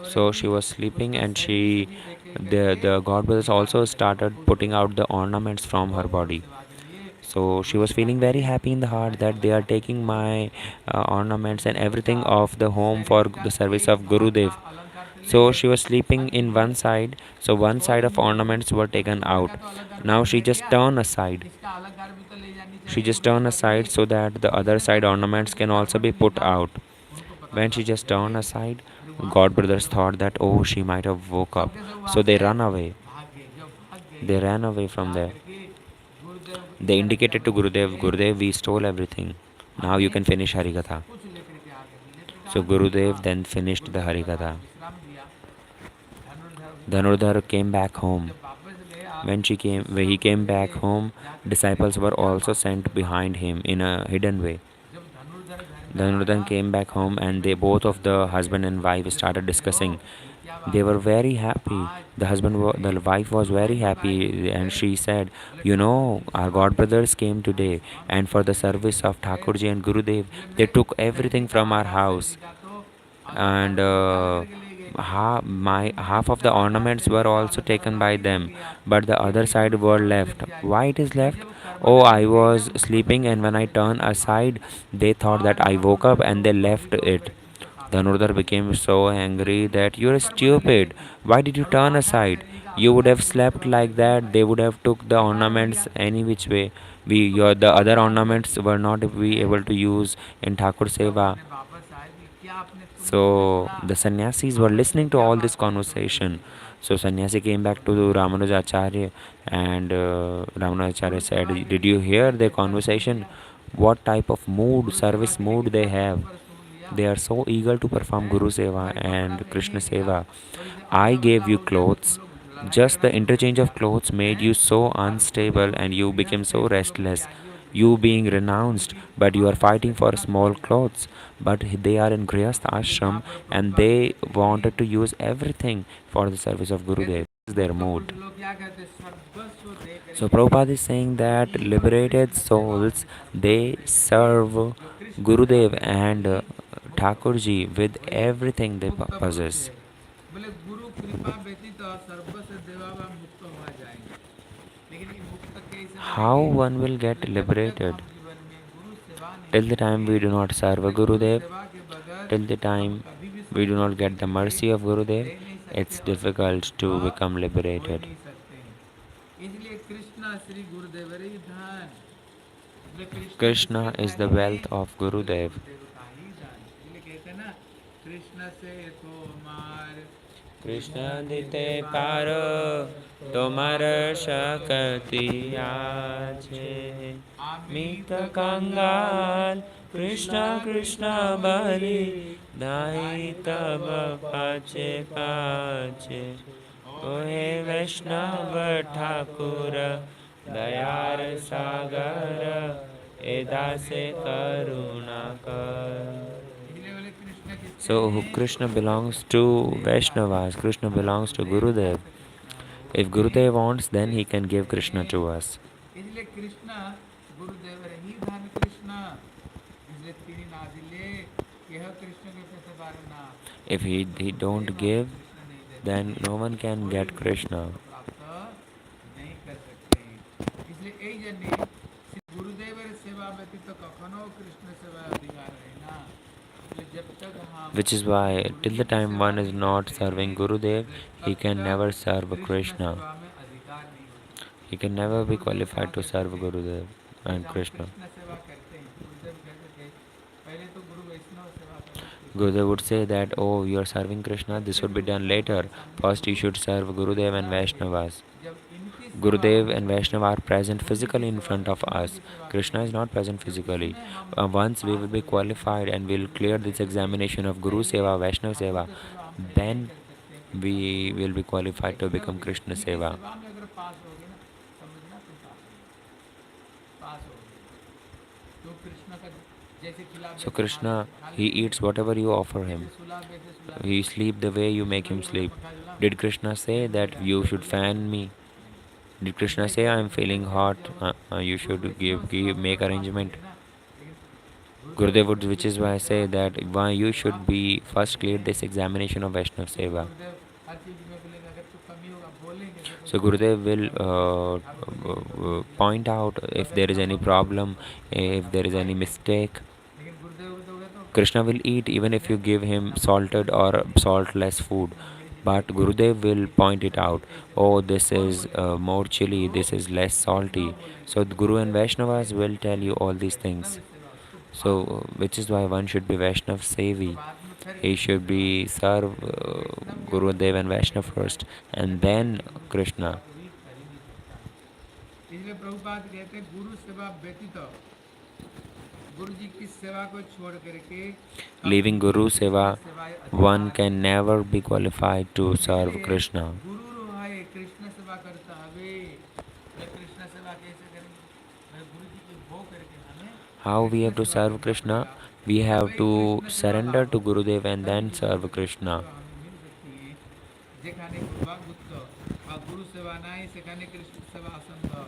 So she was sleeping, and the god brothers also started putting out the ornaments from her body. So she was feeling very happy in the heart that they are taking my ornaments and everything of the home for the service of Gurudev. So she was sleeping in one side, so one side of ornaments were taken out. Now she just turned aside. She just turned aside so that the other side ornaments can also be put out. When she just turned aside, God brothers thought that oh, she might have woke up. So they ran away. They ran away from there. They indicated to Gurudev, Gurudev, we stole everything. Now you can finish Harikatha. So Gurudev then finished the Harikatha. Dhanurdhar came back home. When he came back home, disciples were also sent behind him in a hidden way. Dhanurdhar came back home, and they both of the husband and wife started discussing. They were very happy. The wife was very happy, and she said, "You know, our god brothers came today, and for the service of Thakurji and Gurudev, they took everything from our house, and half of the ornaments were also taken by them, but the other side were left. Why it is left? Oh, I was sleeping, and when I turned aside, they thought that I woke up, and they left it." Dhanurdhar became so angry that you're stupid. Why did you turn aside? You would have slept like that. They would have took the ornaments any which way. The other ornaments were not be able to use in Thakur Seva. So the sannyasis were listening to all this conversation. So sannyasi came back to Ramanujacharya, and Ramanujacharya said, "Did you hear their conversation? What type of mood, service mood they have? They are so eager to perform Guru Seva and Krishna Seva. I gave you clothes. Just the interchange of clothes made you so unstable and you became so restless. You being renounced, but you are fighting for small clothes. But they are in Grihastha ashram and they wanted to use everything for the service of Gurudev. This is their mood. So Prabhupada is saying that liberated souls, they serve Gurudev and Thakurji with everything they possess. बोले गुरु कृपा व्यतीत सर्वस्व देवा मुक्त हुआ जाएंगे। लेकिन ये मुक्त कैसे How बनेंगे? one will बोले get जब तक liberated? हम जीवन में गुरु सेवा नहीं Till the time करेंगे। we do not serve a बोले गुरु Gurudev, सेवा के बगैर till the हम time कभी भी we do not संतुष्टि get the करके mercy of Gurudev, रह नहीं सकते it's और difficult to अनुभव become हो ही liberated. नहीं सकते हैं। इसलिए कृष्ण श्री गुरुदेव रे धन। बोले कृष्ण किसके Krishna is धन the है? wealth of बोले Gurudev. गुरुदेव का ही धन। इसलिए कहते हैं ना, कृष्ण से तो मार कृष्ण कृष्ण दिते दिते पार पारो তোমার তোমার শক্তি শক্তি আছে আছে। মিত अमित कंगाल कंगाल কৃষ্ণ कृष्ण কৃষ্ণ कृष्ण বলি बलि ধাই दाहि তব तब পাছে पाछे পাছে पाछे। ও ओम হে हे বৈষ্ণব वैष्णव ঠাকুর ठाकुर দয়ার दयार সাগর सागर এ एदासे দাসে করুণা करुणा কর कर। इसलिए बोले कृष्ण किसके So हैं? Krishna belongs to देवता है। Vaishnavas. Krishna अगर belongs to गुरुदेव Gurudev. चाहते कृष्ण हमें वो If हमें Gurudev wants, then they he can सकते give Krishna हैं। to us. इसलिए कृष्ण गुरुदेव रही धन कृष्ण। इसलिए तीन नाजिले यह कृष्ण के पैसे बारना। If तो he don't गुरुदेव हमें give, कृष्ण नहीं देते then हैं, no one can कोई get भी कृष्ण Krishna. को प्राप्त नहीं कर सकते हैं। इसलिए यही जन्य श्री गुरुदेव सेवा व्यतीत तो कखनो कृष्ण सेवा अधिकार है ना। इसलिए जब तक हम Which is why, Guru till ji the की time सेवा one is नहीं not करते serving हैं, Gurudev, बोले he तब can तक never serve कृष्ण Krishna. सेवा में अधिकार नहीं होता। He can इसलिए never be गुरुदेव सेवा qualified to कहते serve थे, Gurudev जैसे and हम Krishna. कृष्ण सेवा करते हैं, गुरुदेव कहते थे पहले तो गुरु वैष्णव सेवा करो, कृष्ण Gurudev सेवा would say बाद में that, करो। oh, you are serving Krishna, जब this से would be गुरु done हमारे later. सामने First, you Guru should serve Gurudev and खड़ा रहे, Vaishnavas. जब इनकी सेवा Gurudev हम and करेंगे, Vaishnava are present गुरु जी की physically in सेवा front करें, of कृष्ण की us. सेवा Krishna is करेंगे, not present जब physically. इसमें हम Once we will pass be हो जाएंगे, qualified and will Gurudev clear this कहते थे examination of Guru पहले Seva, Vaishnava ठाकुर Seva, की सेवा हम पहले नहीं then कर सकते हैं, फिर तब we Guru will be qualified to Vaishnav become ji Krishna इनकी Seva. सेवा में अगर पास हो गए ना, समझना तुम पास हो गए, पास हो गए। तो कृष्ण का जैसे खिला So वैसे Krishna, खा he लेंगे, eats whatever you offer जैसे him. सुला वैसे सुला He देंगे। sleep the way you make Krishna him भी बोले sleep. पंखा चला, Did Krishna नहीं say तो that बोले you अंदर should बढ़िया fan ठंडा। me? Did हम Krishna क्या say कहते I हैं, am गुरुदेव feeling कहते hot? क्या बोले, You गुरु should वैष्णव सेवा में make अगर पास हो arrangement. गए ना, लेकिन गुरुदेव Gurudev कहते would, हैं which is कृष्ण why की I सेवा say में that अगर why कृष्ण you सेवा should be करते first clear हैं, this examination of Vaishnav फिर Seva. गुरुदेव हर चीज़ में बोलेंगे, अगर कुछ कमी होगा बोलेंगे, देखो So यहाँ Gurudev will कमी है, ठाकुर को ये करो ये खिलाओ। point out if अगर there is any नमक है तो problem, उसको if Thakur there is any खाएंगे। mistake. लेकिन गुरुदेव को दोगे तो Krishna will eat even if इसमें you give him नमक salted ज़्यादा or है, saltless food. इसमें मिर्च But ज़्यादा है, Gurudev will इस point it सब्जी out. ऐसे Oh, बनाओ, this कौन is बोलेगा? more chili, तो this is less Vaishnav salty. बोलेंगे, So तो Guru and गुरुदेव Vaishnavas कहते will हैं tell you all these Vaishnav things. सेवा उसको पास So, होना which is चाहिए। why one should be Vaishnav तो Sevi. बाद में फिर He कृष्ण should सेवा be आएगा। serve तो वैष्णव क्या Gurudev गुरु and जी के Vaishnav बगैर first, and कभी भी then गुरु की सेवा Krishna. कोई कर ही नहीं सकता है। इसलिए प्रभुपाद कहते हैं गुरु सेवा व्यतीत गुरु जी की सेवा को छोड़ करके कभी Leaving भी Guru कृष्ण Seva, सेवाए one अधिकार can नहीं है। never be qualified to serve इसलिए Krishna. गुरु है कृष्ण सेवा करता हवे, बोले कृष्ण सेवा कैसे करेंगे? बोले गुरु जी की भोग करके हमें How we Krishna have to सेवा serve करना Krishna? पड़ेगा। We have तभी to कृष्ण सेवा surrender लाभ to होगा, Gurudev and तभी then गुरुदेव serve से कृष्ण Krishna. सेवा हमें मिल सकती है। যেখানে গুরুভাগবত বা গুরু সেবা নাই সেখানে কৃষ্ণ সেবা অসম্ভव।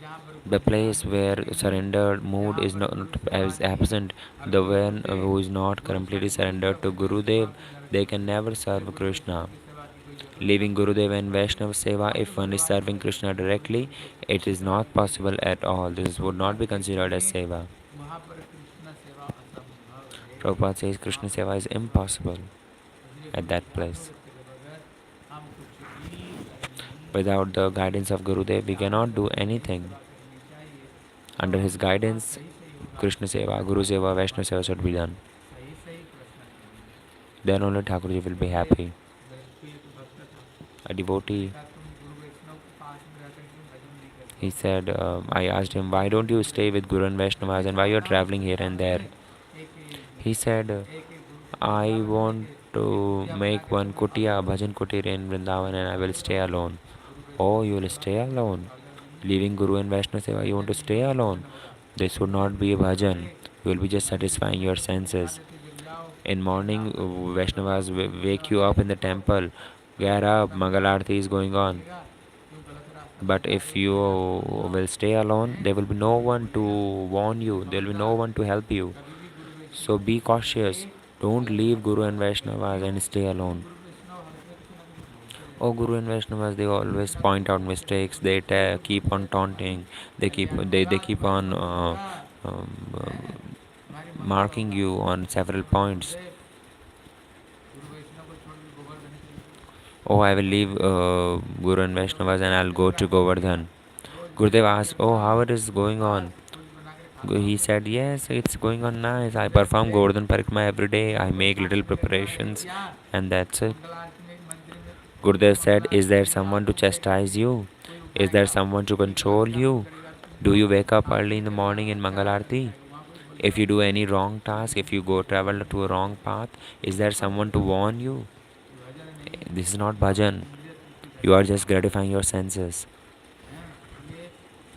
जहाँ पर The Guru place Bhagavat where करेंगे, surrendered mood जहाँ is पर not गुरु सेवा as नहीं absent, और the गुरु one भक्ति who is not Guru completely खाली गुरु सेवा surrendered to करते हैं, उसको Gurudev, आपको नरक they में can भेजेंगे। never बोले serve गुरु वैष्णव Krishna. की सेवा की कोई जरूरत नहीं, Leaving Gurudev and बोले Vaishnav Seva, हम तो if one is भगवान serving सेवा करते Krishna हैं, गुरु जी directly, की it is सेवा not नहीं कर possible सकते। at all. This would not Prabhupada be कहते considered as हैं Seva. वहाँ पर कृष्ण सेवा असंभव है, Prabhupada says वहाँ Krishna पर Seva is कृष्ण सेवा नहीं impossible है। इसलिए at गुरु that जी के place. अनुगत्य के बगैर हम कुछ भी कर नहीं Without the सकते। guidance of Gurudev, we इसलिए cannot do अनुगत्य में ही anything. सेवा करनी चाहिए, तब Under his हमारा काम guidance, सही सही होगा। Krishna Seva, Guru Thakur Seva, कृपा Vaishnava Seva should be करेंगे, done. सही सही प्रश्न करेंगे। Then only Thakurji will be जैसे happy. मेरे कोई एक भक्त था, A मैंने devotee, कहा तुम गुरु वैष्णव के पास में रहकर क्यों भजन नहीं करते he हो? said, I asked him, बोले why don't you Guru stay with Guru and मैं Vaishnavas and why you're चाहता हूँ traveling here and Vrindavan there? में एक He said, एक I वृंदावन में want एक to कुटिया बना make करके one मैं kutia, पागल हो bhajan जाऊँ। kutir in Vrindavan and I will बोले stay बाबा alone. गुरु वैष्णव Oh, की you will सेवा stay करके मैं alone? पागल नहीं हो Leaving Guru जाऊँगा? and Vaishnava Seva, you want to bhajan stay नहीं alone? भजन होगा। This would not be a बोले अरे bhajan. You will be just तुम्हारे satisfying your गुरुदेव तुमको उठा senses. देते गिर जाओ, In morning, वृंदावन में भजन करना Vaishnavas गुरु की सेवा wake you up in नहीं the संभव। temple. बोले Get up, ऐसा Mangal बोलेगा Aarti is तो कोई going on. पूछेगा क्यों गलत रास्ता पर But जा रहे if हो, you सही रास्ता पर जाओ। will stay alone, हैं? there will be no कोई one to बोलेगा warn तो you, there will be no खबरदार, one to help you. कभी भी गुरु So वैष्णव be छोड़ करके cautious. Don't अलग leave भक्त Guru को and मत करो। Vaishnavas क्यों? and stay क्योंकि alone. Guru Vaishnav Oh, Guru and Vaishnavas, they always point out mistakes. They keep on taunting. They keep on हमारी मंगल marking होगा। you on several तो बोले points. गुरुदेव, गुरु वैष्णव को छोड़ के गोवर्धन चले गए। Oh, I will leave Guru and बोले Vaishnavas and कैसे I'll go चलेगा? to Govardhan. Rose Gurudev bhajan asked, "Oh, कीर्तन how it is going बस on?" कुछ बना कर खाता He हूँ। said, "Yes, it's going on nice. I बोले perform फिर Govardhan Parikrama every day. I कोई make little शासन करता है preparations, क्या? and that's it." मंगल आरती में मंदिर में Gurudev Mangal said, "Is Aarti there में निहाल someone to उठेगा, chastise you? कोई Is there उठाएगा, someone to कोई गलत control काम you? करेगा तो Do you wake up हाथ early in the पीटेगा, morning in क्या Mangal करना Aarti? चाहेगा, वहाँ कोई If बोलेगा you do नहीं। any wrong task, if you go travel to a wrong path, is there बस someone to warn you? ये भजन नहीं, This is not आप bhajan. इंद्रिय तृप्ति You करने are का just काम कर gratifying रहे your senses. हैं। इसलिए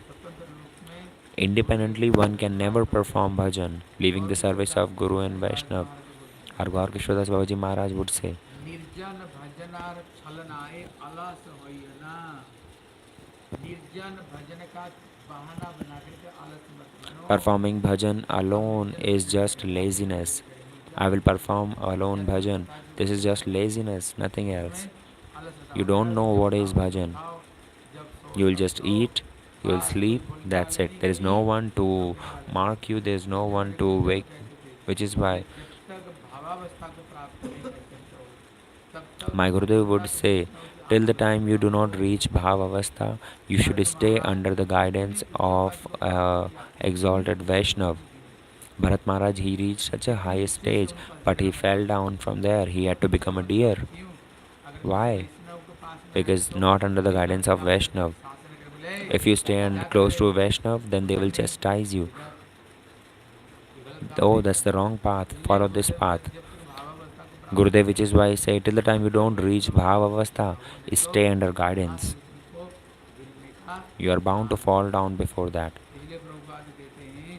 स्वतंत्र रूप में गुरुदेव Independently, की one सेवा can never प्राप्त होगी। perform bhajan, leaving और the भी service बोलता है, of Guru and Krishnadas ji Vaishnav. महाराज जी बोलते हैं, Our Gaur Kishordas Babaji Maharaj would say, निर्जन भजनार छलनाए अलस होई ना। निर्जन भजन का बहाना बना करके आलस मत बनो। performing bhajan आप alone निर्जन is भजन just करें, आप laziness. भजन करें, I निर्जन will भजन। perform alone जब तक bhajan. पता है कि This is भजन just नहीं है, laziness, nothing उसमें else. अलस You होता don't है। know जब what is खाओ तब bhajan. खाओ, जब सो You will तब just so. eat, you will बस कोई sleep, बोलने that's वाला it. नहीं There is no कहीं, one to रोकने वाला नहीं। mark you, there is no इसलिए one मेरे to गुरुदेव wake, कहते थे which is कि why जब तक भावावस्था को प्राप्त नहीं करते हो, तब तक my Gurudev would सतत say, वैष्णव की till the आशीर्वाद time you do प्राप्त not हो। reach Bhava Avastha, you should Bharat stay Maharaj under the उन्हीं guidance उद्धवता of जी को प्राप्त किया, उन्हीं exalted कृष्ण को Vaishnav. नहीं किया। Bharat Maharaj, he reached such a लेकिन high नीचे से stage, उनको but he अधीरा बना fell दिया। down from there. He had to become a मतलब deer. क्यों? अगर किसी Why? वैष्णव के पास में आए Because तो not under the एकदम guidance से of आपको Vaishnav. शासन कर बोले If you stand जाकर close to a Vaishnav, then they इधर will नहीं, chastise you. इधर ये गलत काम Oh, नहीं that's the करना। wrong path. इसलिए Follow this गुरुदेव path. कहते जब तक भावावस्था को प्राप्त Gurudev, नहीं which is करोगे, why I say, till the time you तब don't तक reach वैष्णव Bhava बनकर के Avastha, रहो, नहीं तो stay under आप guidance. दूसरों को गिरने का You are bound to काम fall करोगे। down before that. इसलिए प्रभुपाद कहते हैं,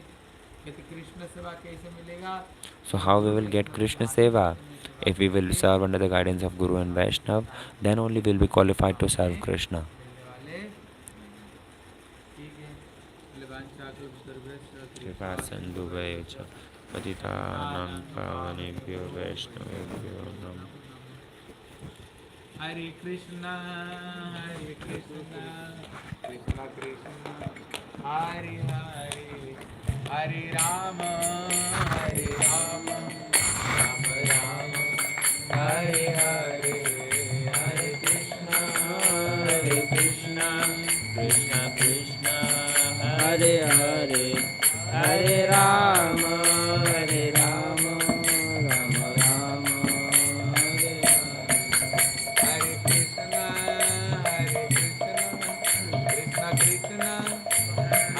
कहते कृष्ण सेवा कैसे मिलेगा? So, जब how we Guru will get वैष्णव के Krishna Seva? आशीर्वाद में सेवा If we will करोगे, serve under the तब guidance of Guru and आप Vaishnav, साधन then only we will be qualified to serve में Krishna. गिरने वाले नहीं। ठीक है, कृपा सिंधु वैच पतितानां पावनेभ्यो वैष्णवेभ्यो नमः। हरे कृष्णा कृष्णा कृष्णा हरे हरे, हरे राम राम राम हरे हरे, हरे कृष्णा कृष्णा कृष्णा हरे हरे, हरे राम राम राम हरे हरे। हरे कृष्णा कृष्णा कृष्णा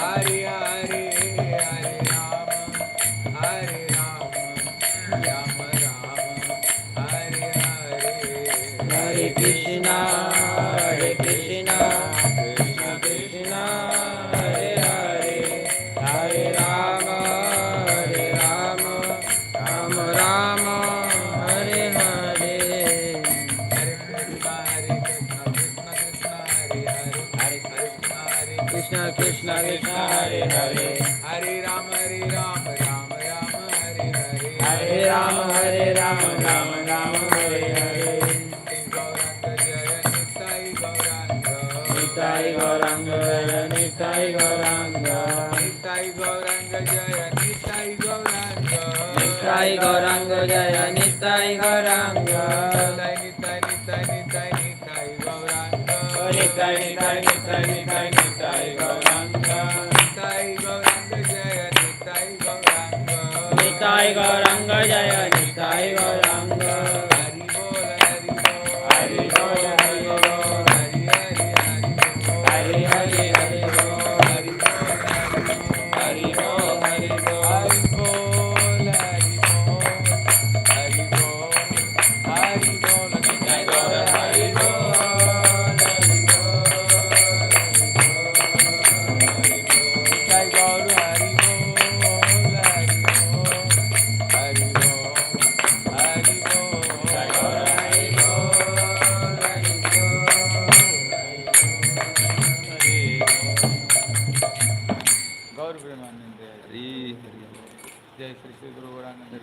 हरे हरे, हरे राम राम राम हरे हरे। हरे कृष्णा कृष्णा कृष्णा हरे हरे, हरे राम राम हरे हरे। हरे कृष्णा कृष्णा हरे हरे, हरे कृष्णा कृष्णा हरे हरे, हरे राम राम हरे हरे, हरे राम राम हरे हरे। गौरांग जय निताई गौरांग, निताई गौरांग जय निताई गौरांग, निताई गौरांग जय निताई गौरांग, निताई गौरांग जय निताई गौरांग, निताई निताई निताई निताई निताई गौरांग, निताई निताई निताई निताई निताई गौरांग, निताई गौरांग जय निताई गौरांग, निताई गौरांग